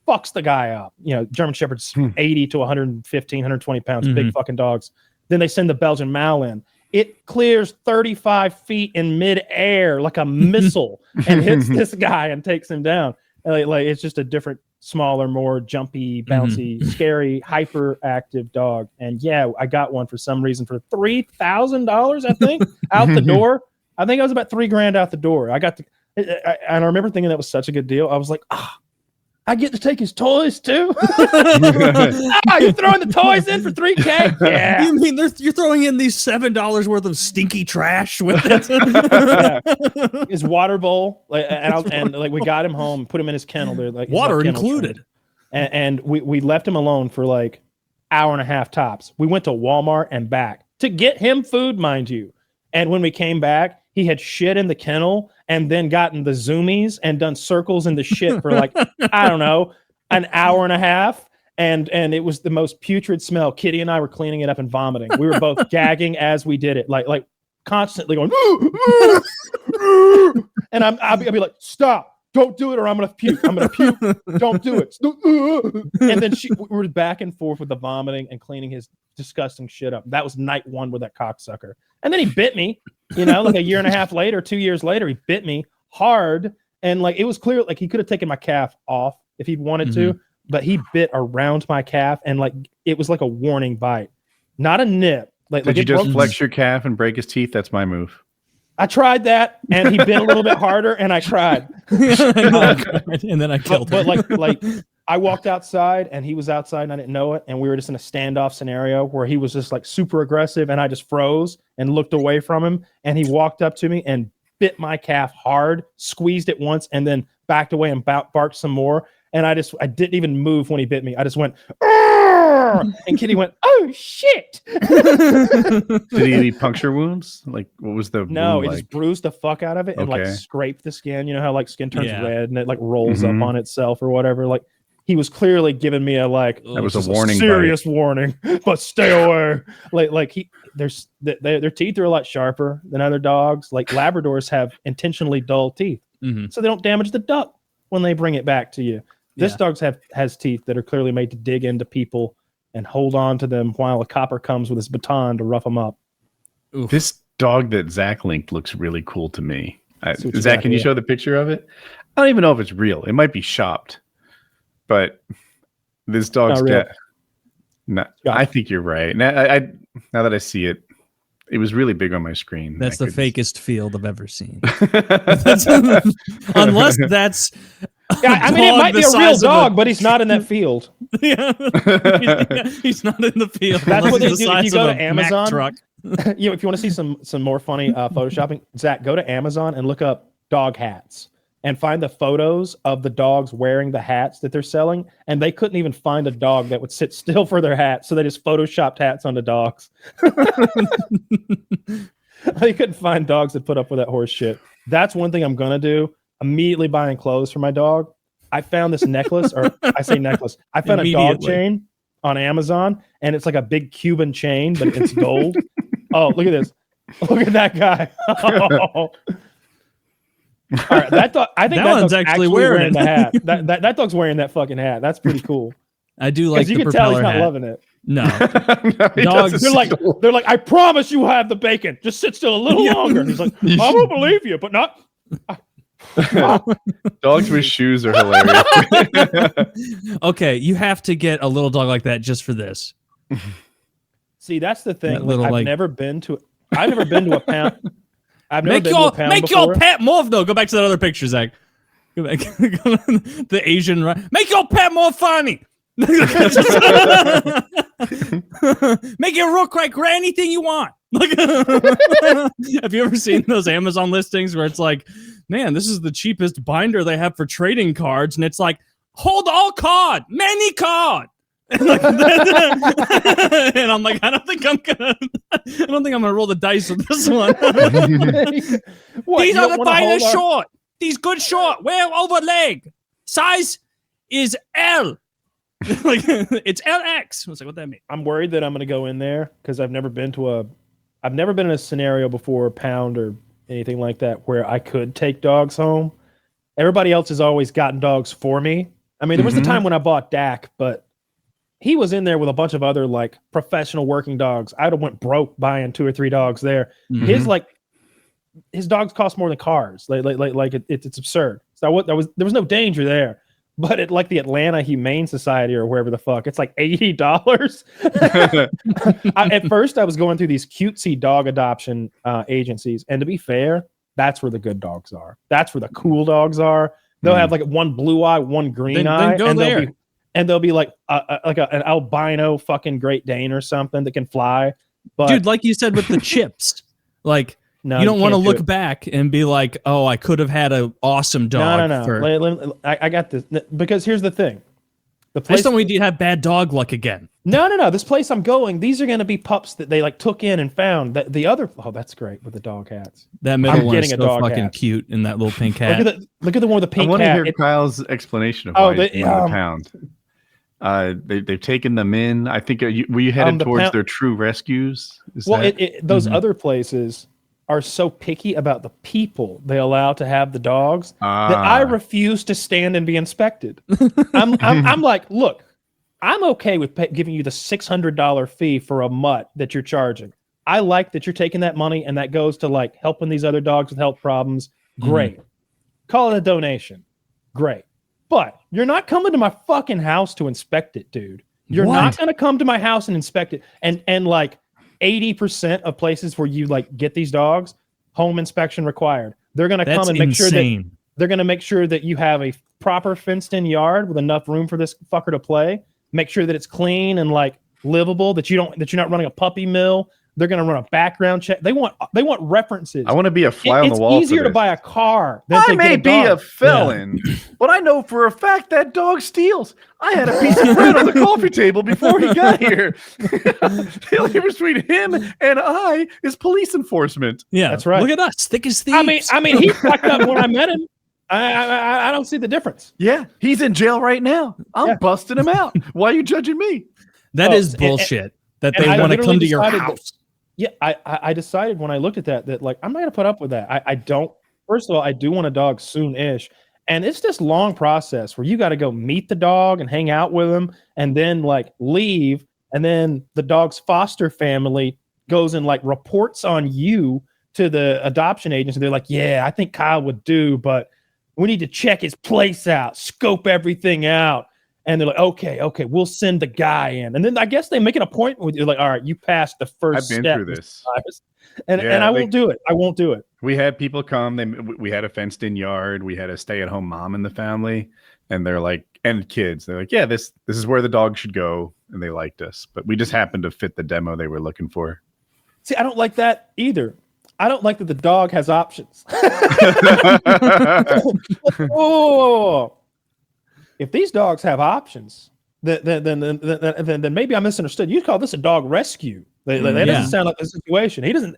fucks the guy up. You know, German Shepherd's 80 to 115, 120 pounds, big fucking dogs. Then they send the Belgian Mal in. It clears 35 feet in midair like a missile and hits this guy and takes him down. Like it's just a different, smaller, more jumpy, bouncy, scary, hyperactive dog. And yeah, I got one for some reason for $3,000, I think, out the door. I think I was about $3,000 out the door. And I remember thinking that was such a good deal. I was like, I get to take his toys too. You're throwing the toys in for $3,000? Yeah. You mean you're throwing in these $7 worth of stinky trash with it? His water bowl, and we got him home, put him in his kennel. There, like water included. And we left him alone for like hour and a half tops. We went to Walmart and back to get him food, mind you. And when we came back, he had shit in the kennel and then gotten the zoomies and done circles in the shit for like, I don't know, an hour and a half. And it was the most putrid smell. Kitty and I were cleaning it up and vomiting. We were both gagging as we did it, like constantly going, and I'll be like, stop, don't do it or I'm going to puke. I'm going to puke. Don't do it. And then we were back and forth with the vomiting and cleaning his disgusting shit up. That was night one with that cocksucker. And then he bit me, like a year and a half later, 2 years later, he bit me hard. And like, it was clear, like he could have taken my calf off if he'd wanted to, but he bit around my calf and like, it was like a warning bite, not a nip. Did you just flex your calf and break his teeth? That's my move. I tried that and he bit a little bit harder and I cried. And then I killed him. But like I walked outside and he was outside and I didn't know it. And we were just in a standoff scenario where he was just like super aggressive and I just froze and looked away from him. And he walked up to me and bit my calf hard, squeezed it once and then backed away and barked some more. And I didn't even move when he bit me. I just went, Arr! And Kitty went, oh shit. Did he have any puncture wounds? Like what was the No, wound it just bruised the fuck out of it and like scraped the skin. You know how like skin turns red and it like rolls up on itself or whatever. Like he was clearly giving me a like that was a warning, serious warning, but stay away. Their teeth are a lot sharper than other dogs. Like Labradors have intentionally dull teeth, so they don't damage the duck when they bring it back to you. This dog has teeth that are clearly made to dig into people and hold on to them while a copper comes with his baton to rough them up. Oof. This dog that Zach linked looks really cool to me. Zach, can you show the picture of it? I don't even know if it's real. It might be shopped, but this dog's I think you're right. Now that I see it, it was really big on my screen. That's the fakest field I've ever seen. Unless that's. Yeah, I mean, it might be a real dog, but he's not in that field. He's not in the field. That's what they do. If you go to Amazon, if you want to see some more funny photoshopping, Zach, go to Amazon and look up dog hats and find the photos of the dogs wearing the hats that they're selling. And they couldn't even find a dog that would sit still for their hat, so they just photoshopped hats onto dogs. They couldn't find dogs that put up with that horse shit. That's one thing I'm gonna do. Immediately buying clothes for my dog. I found this necklace, or I say necklace. I found a dog chain on Amazon, and it's like a big Cuban chain, but it's gold. Oh, look at this! Look at that guy. All right, that dog. I think that dog's actually wearing the hat. That dog's wearing that fucking hat. That's pretty cool. I do like the you can tell he's not loving it. No, dogs. They're like, I promise you have the bacon. Just sit still a little longer. And he's like, I will believe you, but not. Dogs with shoes are hilarious. Okay, you have to get a little dog like that just for this. See, that's the thing. I've never been to a pound. I've never been to a pound make before. your pet more. No, go back to that other picture, Zach. Go back. The Asian. Make your pet more funny. Make it real quick. Anything you want. Have you ever seen those Amazon listings where it's like, man, this is the cheapest binder they have for trading cards, and it's like, hold all card, many card. And I'm like, I don't think I'm gonna roll the dice with this one. These are the binder short. These good short. Wear over leg. Size is L. Like it's LX. I was like, what that mean? I'm worried that I'm gonna go in there because I've never been in a scenario before, pound or anything like that, where I could take dogs home. Everybody else has always gotten dogs for me. I mean, there was a time when I bought Dak, but he was in there with a bunch of other like professional working dogs. I'd have went broke buying 2 or 3 dogs there. His dogs cost more than cars. It's absurd. So there was no danger there. But at like the Atlanta Humane Society or wherever the fuck, it's like $80. At first, I was going through these cutesy dog adoption agencies, and to be fair, that's where the good dogs are. That's where the cool dogs are. They'll have like one blue eye, one green eye, and they'll be like an albino fucking Great Dane or something that can fly. But dude, like you said with the chips, like. No, you don't want to can't do look it. back and be like, "Oh, I could have had an awesome dog." No. I got this because here's the thing: the I just place. don't want you to have bad dog luck again. No. This place I'm going, these are going to be pups that they like took in and found. The other, that's great with the dog hats. That middle I'm one is getting a so dog fucking hat. cute in that little pink hat. Look at the one with the I pink want to hat. hear Kyle's explanation of Oh, why it's £1 pound. They've taken them in. I think were you headed the towards pound- their true rescues? Those other places are so picky about the people they allow to have the dogs that I refuse to stand and be inspected. I'm like, look, I'm okay with giving you the $600 fee for a mutt that you're charging. I like that you're taking that money and that goes to like helping these other dogs with health problems. Great. Call it a donation. Great. But you're not coming to my fucking house to inspect it, dude. You're not going to come to my house and inspect it. And like 80% of places where you like get these dogs, home inspection required. They're going to come and make sure that they're going to make sure that you have a proper fenced in yard with enough room for this fucker to play. Make sure that it's clean and like livable, that you're not running a puppy mill. They're going to run a background check. They want references. I want to be a fly on the wall. It's easier to buy a car than I to may get a be dog. a felon, but I know for a fact that dog steals. I had a piece of bread on the coffee table before he got here. The only difference between him and I is police enforcement. Yeah, that's right. Look at us, thick as thieves. I mean, he fucked up when I met him. I don't see the difference. Yeah, he's in jail right now. I'm busting him out. Why are you judging me? That is bullshit. That they I want to literally come to your decided house. Yeah, I decided when I looked at that like I'm not gonna put up with that. I don't. First of all, I do want a dog soon-ish, and it's this long process where you got to go meet the dog and hang out with him, and then like leave, and then the dog's foster family goes and like reports on you to the adoption agency. They're like, yeah, I think Kyle would do, but we need to check his place out, scope everything out. And they're like, okay, we'll send the guy in. And then I guess they make an appointment with you. Like, all right, you passed the first I've been step. through this. And I won't do it. I won't do it. We had people come. We had a fenced-in yard. We had a stay-at-home mom in the family, and they're like, and kids. They're like, yeah, this is where the dog should go, and they liked us. But we just happened to fit the demo they were looking for. See, I don't like that either. I don't like that the dog has options. Whoa. If these dogs have options, then maybe I misunderstood. You call this a dog rescue. That doesn't sound like the situation. He doesn't.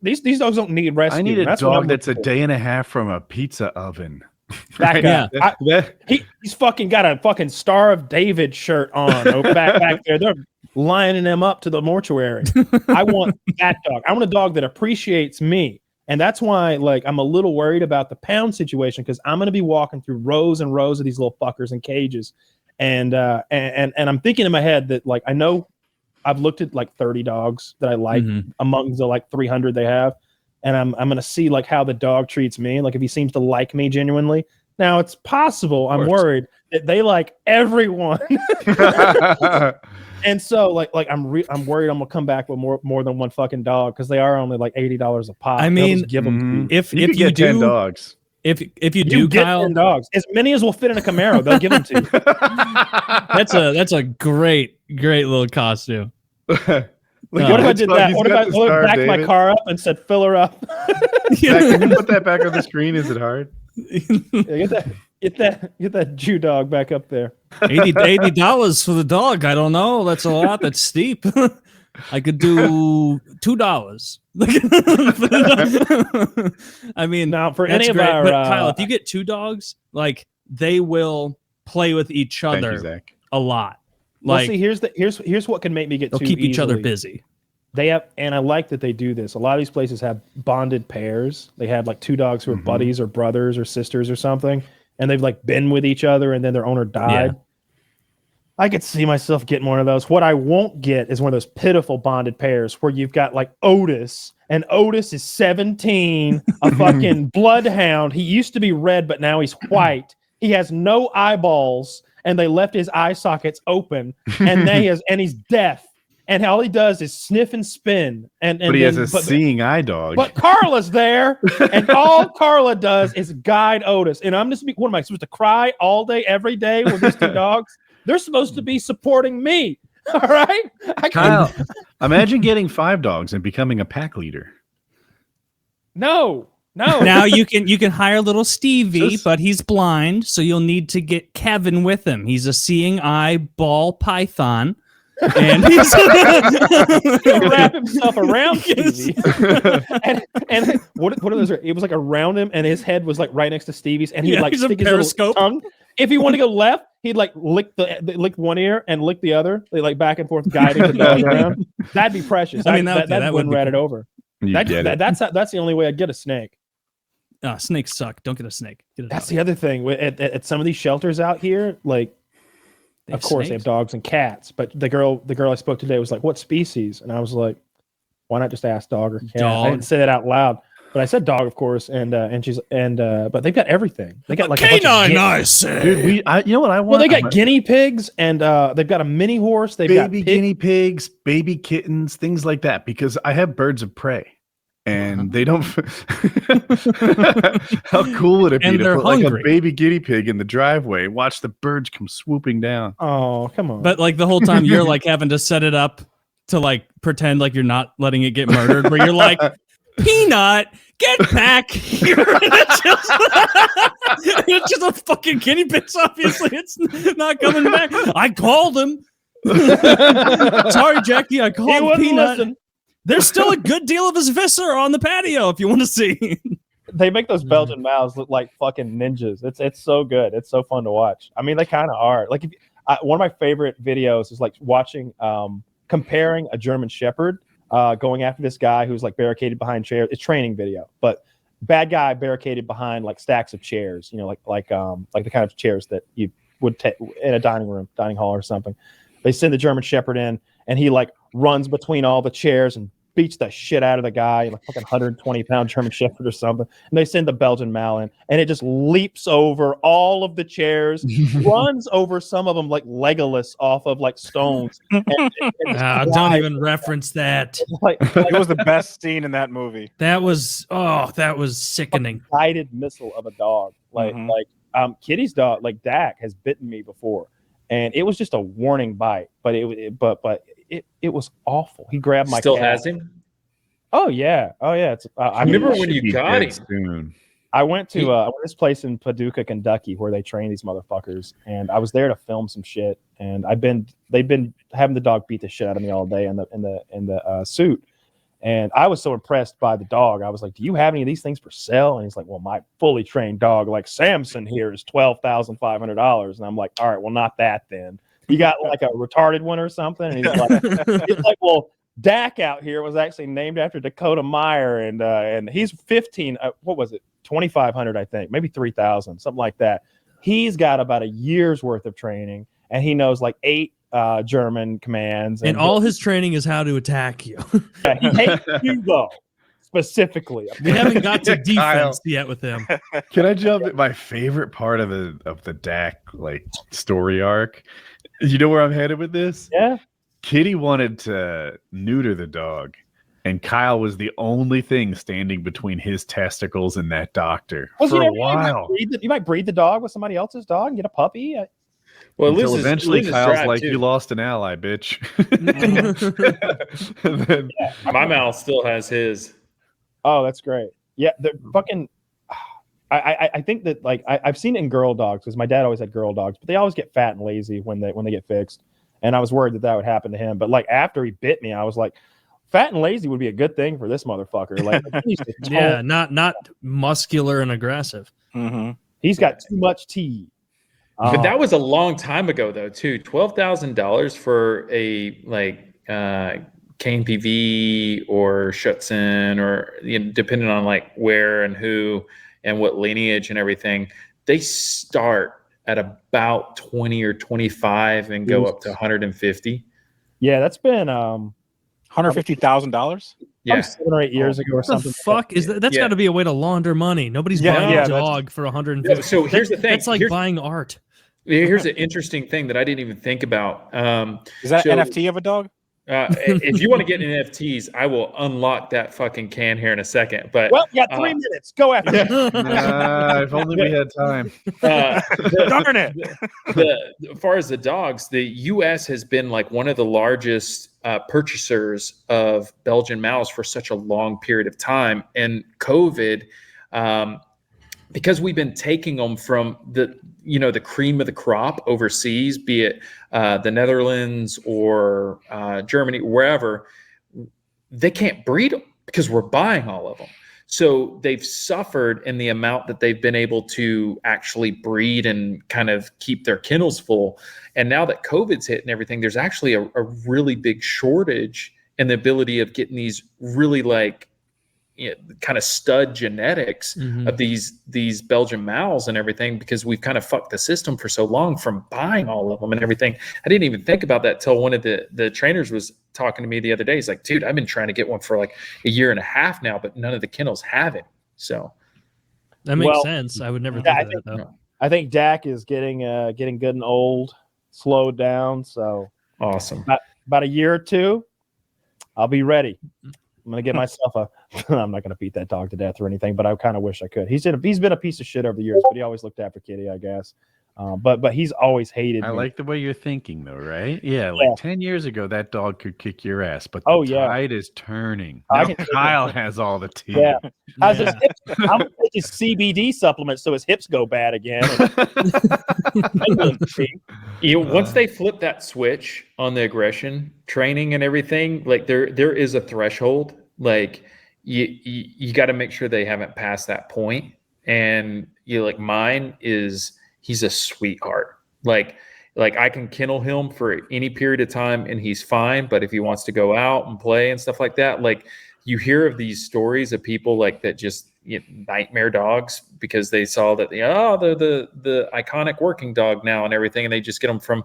These dogs don't need rescue. I need a dog that's a day and a half from a pizza oven. That guy. He's fucking got a fucking Star of David shirt on back there. They're lining him up to the mortuary. I want that dog. I want a dog that appreciates me. And that's why, like, I'm a little worried about the pound situation because I'm going to be walking through rows and rows of these little fuckers in cages, and I'm thinking in my head that, like, I know I've looked at like 30 dogs that I like among the like 300 they have, and I'm going to see like how the dog treats me, like if he seems to like me genuinely. Now it's possible I'm worried that they like everyone. And so, like I'm worried I'm gonna come back with more than one fucking dog because they are only like $80 a pop. I mean, give them if you you get do 10 dogs, if you you do, get Kyle, 10 dogs, as many as will fit in a Camaro, they'll give them to you. that's a great little costume. What if I did that? What if I backed my car up and said, "Fill her up"? Can you put that back on the screen? Is it hard? Get that Jew dog back up there. $80 for the dog. I don't know. That's a lot. That's steep. I could do $2. I mean, now for that's any of great. our But Kyle, if you get 2 dogs, like they will play with each Thank other you, Zach. a lot. Well, Like see, here's what can make me get they'll too keep each other easily. busy. They have, and I like that they do this. A lot of these places have bonded pairs. They have like 2 dogs who are buddies or brothers or sisters or something. and they've like been with each other, and then their owner died. Yeah. I could see myself getting one of those. What I won't get is one of those pitiful bonded pairs where you've got like Otis, and Otis is 17, a fucking bloodhound. He used to be red, but now he's white. He has no eyeballs, and they left his eye sockets open, and he's deaf. And all he does is sniff and spin. But he has a seeing eye dog. But Carla's there, and all Carla does is guide Otis. And I'm just, what am I supposed to cry all day, every day with these two dogs? They're supposed to be supporting me. All right? Kyle, imagine getting 5 dogs and becoming a pack leader. No. Now you can hire little Stevie, but he's blind, so you'll need to get Kevin with him. He's a seeing eye ball python. And he's he'll wrap himself around Stevie. and what are those? It was like around him, and his head was like right next to Stevie's, and he'd like stick his little tongue. If he wanted to go left, he'd like lick one ear and lick the other. They like back and forth guiding the dog around. That'd be precious. I mean, that wouldn't rat it over. That's the only way I'd get a snake. Snakes suck. Don't get a snake. That's the other thing. At some of these shelters out here, like. Of course, they have dogs and cats, but the girl I spoke to today was like, "What species?" And I was like, "Why not just ask dog or cat?" Dog. I didn't say that out loud, but I said dog, of course. And but they've got everything. They got like canine, nice, dude. You know what I want? Well, they got guinea pigs, and they've got a mini horse. They've got guinea pigs, baby kittens, things like that. Because I have birds of prey. And they don't. How cool would it be to put like a baby guinea pig in the driveway? Watch the birds come swooping down. Oh, come on! But like the whole time you're like having to set it up to like pretend like you're not letting it get murdered. Where you're like, Peanut, get back here! It's just a fucking guinea pig. Obviously, it's not coming back. I called him. Sorry, Jackie. I called Peanut. Listen. There's still a good deal of his viscera on the patio if you want to see. They make those Belgian Mals look like fucking ninjas. It's so good. It's so fun to watch. I mean, they kind of are. Like, one of my favorite videos is like watching, comparing a German Shepherd going after this guy who's like barricaded behind chairs. It's training video, but bad guy barricaded behind like stacks of chairs. You know, like the kind of chairs that you would take in a dining hall or something. They send the German Shepherd in, and he like runs between all the chairs and beats the shit out of the guy, like fucking 120-pound German Shepherd or something. And they send the Belgian Mal in, and it just leaps over all of the chairs, runs over some of them like Legolas off of like stones. Don't even reference that. It was the best scene in that movie. That was sickening. A guided missile of a dog. Kitty's dog, like Dak, has bitten me before, and it was just a warning bite, but it was awful. He grabbed my Still cat. has him? Oh yeah. It's I remember when you got him. Soon. I went to this place in Paducah, Kentucky, where they train these motherfuckers, and I was there to film some shit. And they've been having the dog beat the shit out of me all day in the suit. And I was so impressed by the dog. I was like, "Do you have any of these things for sale?" And he's like, "Well, my fully trained dog, like Samson here, is $12,500." And I'm like, "All right, well, not that then. You got like a retarded one or something?" And he's like, "Well, Dak out here was actually named after Dakota Meyer, and he's 15. What was it? 2,500, I think, maybe 3,000, something like that. He's got about a year's worth of training, and he knows like 8 German commands. And all his training is how to attack you. Yeah, he hates you though, specifically. We haven't got to defense yet with him. Can I jump at my favorite part of the Dak like story arc? You know where I'm headed with this? Yeah. Kitty wanted to neuter the dog, and Kyle was the only thing standing between his testicles and that doctor for a while. You might breed the dog with somebody else's dog and get a puppy. Well, until eventually Kyle's like, "You lost an ally, bitch." Then, my mouth still has his. Oh, that's great. Yeah, the fucking. I think that like I've seen it in girl dogs because my dad always had girl dogs, but they always get fat and lazy when they get fixed, and I was worried that would happen to him. But like after he bit me, I was like, fat and lazy would be a good thing for this motherfucker. Like, yeah, not muscular and aggressive. Mm-hmm. He's got too much tea. But that was a long time ago, though, too. $12,000 for a KNPV or Schutzen, or depending on like where and who and what lineage and everything. they start at about 20 or 25 and go up to 150. Yeah, that's been $150,000. Yeah, 7 or 8 years ago or What the something. fuck is that? That's Yeah. got to be a way to launder money. Nobody's Yeah, buying yeah, a that's- dog for 150. So here's the thing. That's like Here's- buying art. Here's an interesting thing that I didn't even think about. Is that So- an NFT of a dog? If you want to get NFTs, I will unlock that fucking can here in a second. But Well, you got 3 minutes. Go after it. If only we had time. Darn it. As far as the dogs, the U.S. has been like one of the largest purchasers of Belgian Mouse for such a long period of time, and COVID, because we've been taking them from the cream of the crop overseas, be it the Netherlands or Germany, wherever, they can't breed them because we're buying all of them. So they've suffered in the amount that they've been able to actually breed and kind of keep their kennels full. And now that COVID's hit and everything, there's actually a really big shortage in the ability of getting these really kind of stud genetics of these Belgian Mals and everything, because we've kind of fucked the system for so long from buying all of them and everything. I didn't even think about that till one of the trainers was talking to me the other day. He's like, dude, I've been trying to get one for like a year and a half now, but none of the kennels have it. So That makes Well, sense. I would never yeah, think of that though. I think Dak is getting good and old, slowed down. So awesome. about a year or two, I'll be ready. I'm gonna get myself I'm not gonna beat that dog to death or anything, but I kind of wish I could. He's been a piece of shit over the years, but he always looked after Kitty, I guess. But he's always hated I me. like the way you're thinking, though, right? Yeah, like 10 years ago, that dog could kick your ass, but the Oh, yeah. tide is turning. I Now can take Kyle it. has all the teeth. Yeah. How's his hips? I'm gonna take his CBD supplement so his hips go bad again. Once they flip that switch on the aggression training and everything, like there is a threshold. Like you got to make sure they haven't passed that point. And mine he's a sweetheart. Like I can kennel him for any period of time and he's fine. But if he wants to go out and play and stuff like that, like you hear of these stories of people like that just nightmare dogs because they saw that they're the iconic working dog now and everything, and they just get them from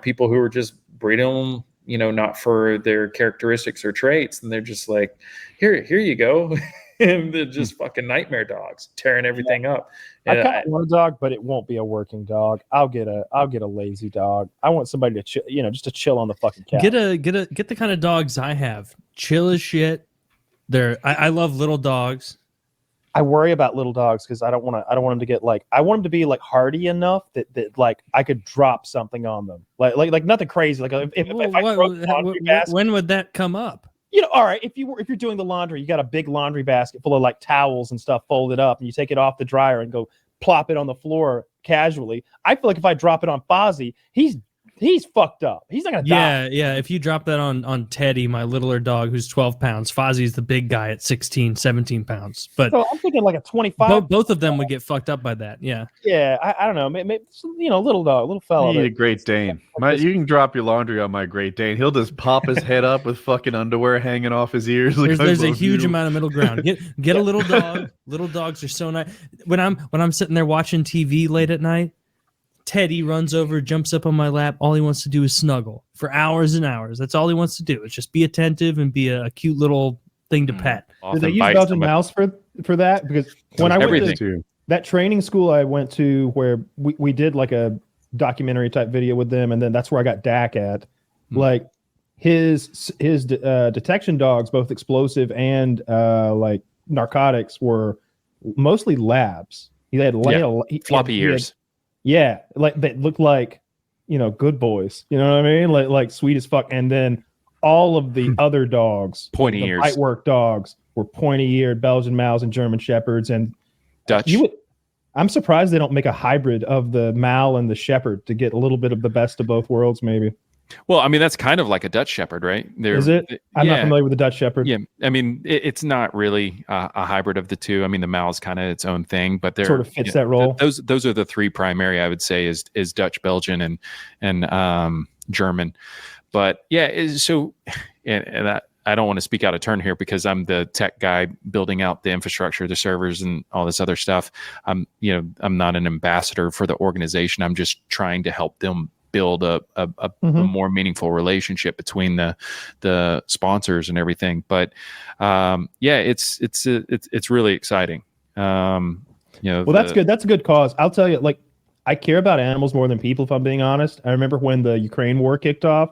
people who are just breeding them not for their characteristics or traits, and they're just like, here you go. And they're just fucking nightmare dogs tearing everything up. I kind of want a dog, but it won't be a working dog. I'll get a lazy dog. I want somebody to chill, just to chill on the fucking couch. Get the kind of dogs I have. Chill as shit. I love little dogs. I worry about little dogs because I don't want them to get I want them to be hardy enough that like I could drop something on them, like nothing crazy. Like if I throw the laundry basket, When would that come up? all right. If you're doing the laundry, you got a big laundry basket full of towels and stuff folded up, and you take it off the dryer and go plop it on the floor casually. I feel like if I drop it on Fozzie, he's fucked up. He's not gonna die. Yeah. If you drop that on Teddy, my littler dog, who's 12 pounds, Fozzie's the big guy at 16, 17 pounds. But So I'm thinking a 25. both of them would get fucked up by that. Yeah. Yeah, I don't know. Maybe little dog, little fella. You need a Great Dane. You can drop your laundry on my Great Dane. He'll just pop his head up with fucking underwear hanging off his ears. Like, There's I a love huge you. amount of middle ground. Get a little dog. Little dogs are so nice. When I'm sitting there watching TV late at night, Teddy runs over, jumps up on my lap. All he wants to do is snuggle for hours and hours. That's all he wants to do. It's just be attentive and be a cute little thing to pet. Do they use Belgian Mouse for that? Because when I went to that training school I went to where we did a documentary type video with them, and then that's where I got Dak at. His detection dogs, both explosive and narcotics, were mostly labs. He had floppy ears. Yeah, they look like, good boys. You know what I mean? Like sweet as fuck. And then all of the other dogs, Pointy the ears. light work dogs, were pointy-eared Belgian Mouse and German Shepherds and Dutch. I'm surprised they don't make a hybrid of the Mal and the Shepherd to get a little bit of the best of both worlds, maybe. Well, I mean, that's kind of like a Dutch Shepherd, right? Is it? I'm not familiar with the Dutch Shepherd. Yeah, I mean, it's not really a hybrid of the two. I mean, the Mal's kind of its own thing, but they're Sort of fits that role. Those are the three primary, I would say, is Dutch, Belgian, and German. But yeah, so and that I don't want to speak out of turn here because I'm the tech guy building out the infrastructure, the servers, and all this other stuff. I'm not an ambassador for the organization. I'm just trying to help them build a more meaningful relationship between the sponsors and everything. But it's really exciting. That's good. That's a good cause. I'll tell you, like, I care about animals more than people, if I'm being honest. I remember when the Ukraine war kicked off,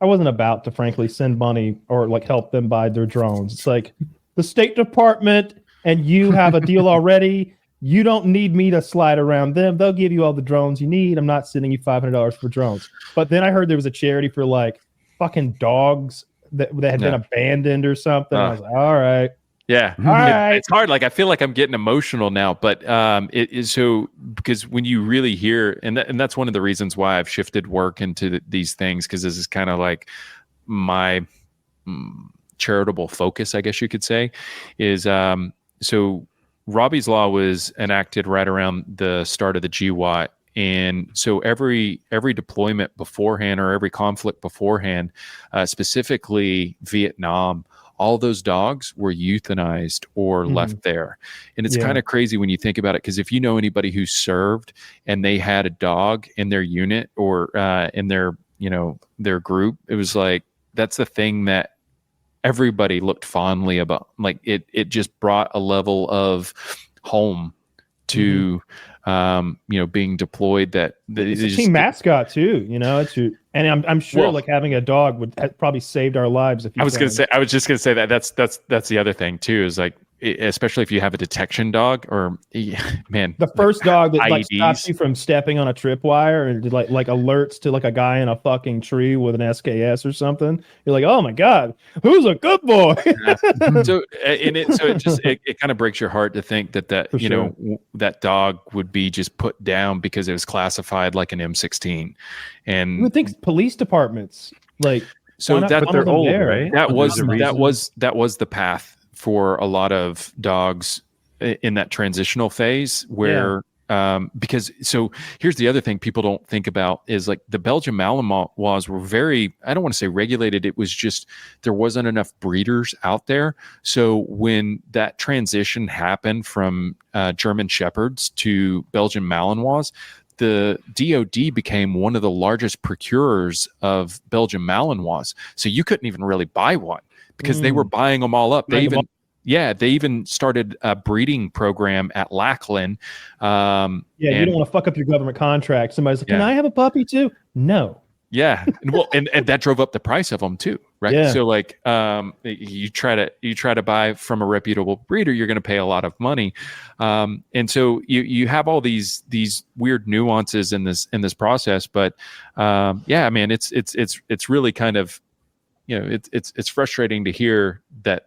I wasn't about to, frankly, send money or like help them buy their drones. It's like the State Department and you have a deal already. You don't need me to slide around them. They'll give you all the drones you need. I'm not sending you $500 for drones. But then I heard there was a charity for like fucking dogs that had been abandoned or something. I was like, all right. Yeah, it's hard. Like I feel like I'm getting emotional now, but it is so because when you really hear, and that's one of the reasons why I've shifted work into these things, because this is kind of like my charitable focus, I guess you could say, is so Robbie's Law was enacted right around the start of the GWOT. And so every deployment beforehand or every conflict beforehand, specifically Vietnam, all those dogs were euthanized or left there. And it's kind of crazy when you think about it, because if you know anybody who served and they had a dog in their unit or in their group, it was like, that's the thing that everybody looked fondly about. Like it just brought a level of home to being deployed that it's a team mascot too, and I'm sure like having a dog would probably saved our lives. I was just gonna say that's the other thing too, is like, especially if you have a detection dog or the first dog that like stops you from stepping on a tripwire and did like alerts to like a guy in a fucking tree with an SKS or something. You're like, oh my God, who's a good boy? It kind of breaks your heart to think that that dog would be just put down because it was classified like an M16. And you would think police departments like, so that they're old, right? That was the path for a lot of dogs in that transitional phase where because so here's the other thing people don't think about is like the Belgian Malinois were very, I don't want to say regulated, it was just there wasn't enough breeders out there. So when that transition happened from German Shepherds to Belgian Malinois, the DOD became one of the largest procurers of Belgian Malinois. So you couldn't even really buy one because they were buying them all up. They even started a breeding program at Lackland. You don't want to fuck up your government contract. Somebody's like, can I have a puppy too? No. Yeah. And that drove up the price of them too. Right. Yeah. So like, you try to buy from a reputable breeder, you're going to pay a lot of money. And so you have all these weird nuances in this process, but man, it's really kind of, it's frustrating to hear that,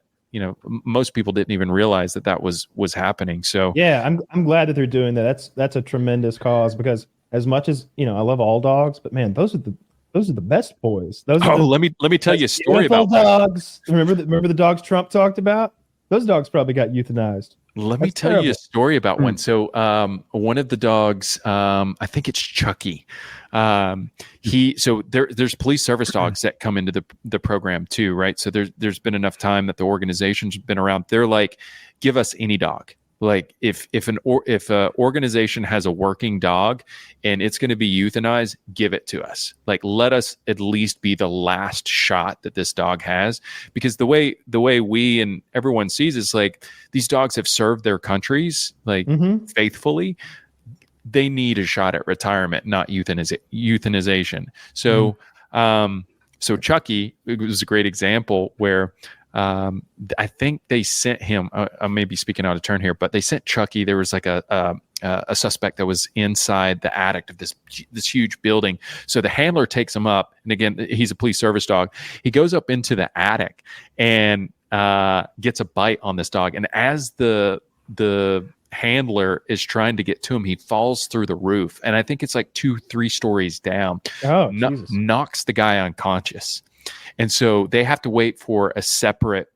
most people didn't even realize that was happening. So yeah, I'm glad that they're doing that. That's a tremendous cause, because as much as, I love all dogs, but man, those are the best boys. Let me tell you a story about dogs. Remember the dogs Trump talked about? Those dogs probably got euthanized. Let me tell you a story about one. So one of the dogs, I think it's Chucky. There's police service dogs that come into the program too, right? So there's been enough time that the organization's been around. They're like, give us any dog. Like if an organization has a working dog and it's going to be euthanized, give it to us. Like, let us at least be the last shot that this dog has, because the way we and everyone sees is like, these dogs have served their countries like faithfully. They need a shot at retirement, not euthanization. So, so Chucky, it was a great example where I think they sent him. I may be speaking out of turn here, but they sent Chucky. There was like a suspect that was inside the attic of this huge building. So the handler takes him up, and again, he's a police service dog. He goes up into the attic and gets a bite on this dog. And as the handler is trying to get to him, he falls through the roof, and I think it's like 2-3 stories down. Knocks the guy unconscious. And so they have to wait for a separate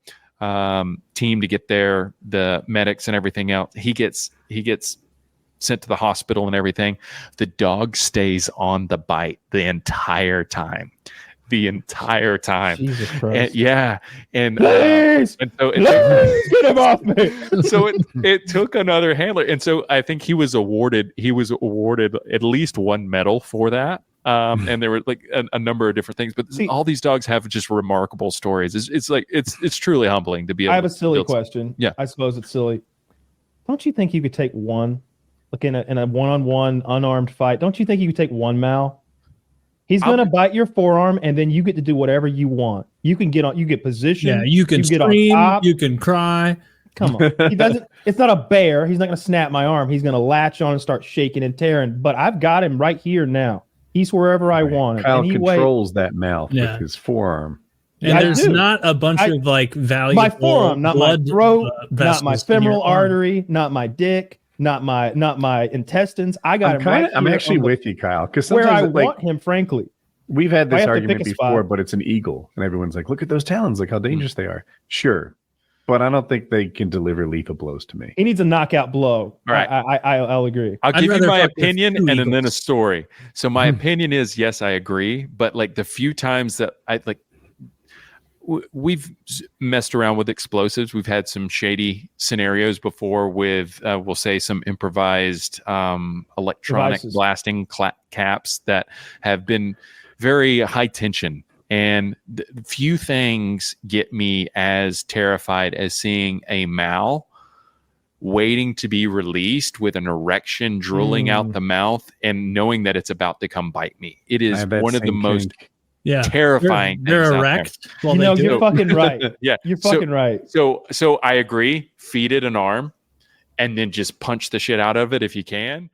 team to get there, the medics and everything else. He gets sent to the hospital and everything. The dog stays on the bite the entire time. the entire time. Jesus And, Christ. yeah, and Please, and so please get him off me. so it took another handler, and so I think he was awarded at least one medal for that. And there were like a number of different things, but all these dogs have just remarkable stories. It's truly humbling to be able. I have a to silly build question. Yeah. I suppose it's silly. Don't you think you could take one, like in a one-on-one unarmed fight? Don't you think you could take one Mal? He's gonna bite your forearm, and then you get to do whatever you want. You can get on. You get position. Yeah, you can get scream. on top. You can cry. Come on. He doesn't. It's not a bear. He's not gonna snap my arm. He's gonna latch on and start shaking and tearing. But I've got him right here now. He's wherever I want him. Kyle And he controls that mouth Yeah. with his forearm. And I there's do. not a bunch of like valuable My forearm, not my blood, throat, not my vessels in your femoral arm. artery, not my dick, not my intestines. I got him right I'm here actually on the- with you, Kyle, because where I sometimes want him, frankly. we've had I this have to argument pick a before, spot. but it's an eagle, and everyone's like, "Look at those talons! Look how dangerous they are." Sure, but I don't think they can deliver lethal blows to me. He needs a knockout blow. All right. I'll agree. I'll I'd give you rather my fuck with opinion two and then a eagles. story. So my opinion is yes, I agree, but like the few times that I like we've messed around with explosives. We've had some shady scenarios before with we'll say some improvised electronic Devices. blasting caps that have been very high tension. And few things get me as terrified as seeing a Mal waiting to be released with an erection drooling out the mouth and knowing that it's about to come bite me. It I is have that one of the same most kink. Yeah, terrifying They're things out there. erect. While You they know, do you're it. fucking right. Yeah. You're So- fucking right. So I agree. Feed it an arm and then just punch the shit out of it if you can.